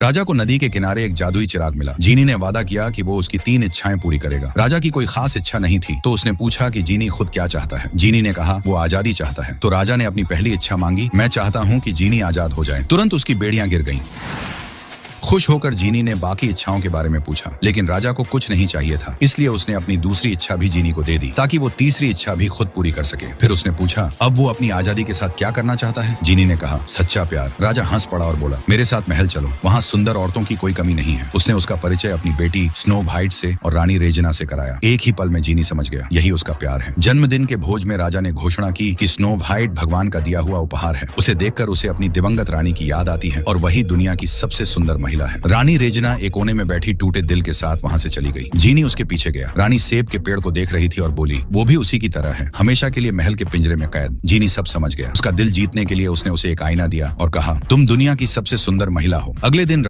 राजा को नदी के किनारे एक जादुई चिराग मिला। जीनी ने वादा किया कि वो उसकी 3 इच्छाएं पूरी करेगा। राजा की कोई खास इच्छा नहीं थी, तो उसने पूछा कि जीनी खुद क्या चाहता है। जीनी ने कहा वो आजादी चाहता है। तो राजा ने अपनी पहली इच्छा मांगी, मैं चाहता हूँ कि जीनी आजाद हो जाए। तुरंत उसकी बेड़ियां गिर गईं। खुश होकर जीनी ने बाकी इच्छाओं के बारे में पूछा, लेकिन राजा को कुछ नहीं चाहिए था, इसलिए उसने अपनी दूसरी इच्छा भी जीनी को दे दी ताकि वो तीसरी इच्छा भी खुद पूरी कर सके। फिर उसने पूछा, अब वो अपनी आजादी के साथ क्या करना चाहता है। जीनी ने कहा, सच्चा प्यार। राजा हंस पड़ा और बोला, मेरे साथ महल चलो, वहाँ सुंदर औरतों की कोई कमी नहीं है। उसने उसका परिचय अपनी बेटी स्नो वाइट से और रानी रेजना से कराया। एक ही पल में जीनी समझ गया, यही उसका प्यार है। जन्मदिन के भोज में राजा ने घोषणा की कि स्नो वाइट भगवान का दिया हुआ उपहार है। उसे देखकर उसे अपनी दिवंगत रानी की याद आती है और वही दुनिया की सबसे सुंदर महिला है। रानी रेजना एक कोने में बैठी टूटे दिल के साथ वहां से चली गई। जीनी उसके पीछे गया। रानी सेब के पेड़ को देख रही थी और बोली, वो भी उसी की तरह है, हमेशा के लिए महल के पिंजरे में कैद। जीनी सब समझ गया। उसका दिल जीतने के लिए उसने उसे एक आईना दिया और कहा, तुम दुनिया की सबसे सुंदर महिला हो। अगले दिन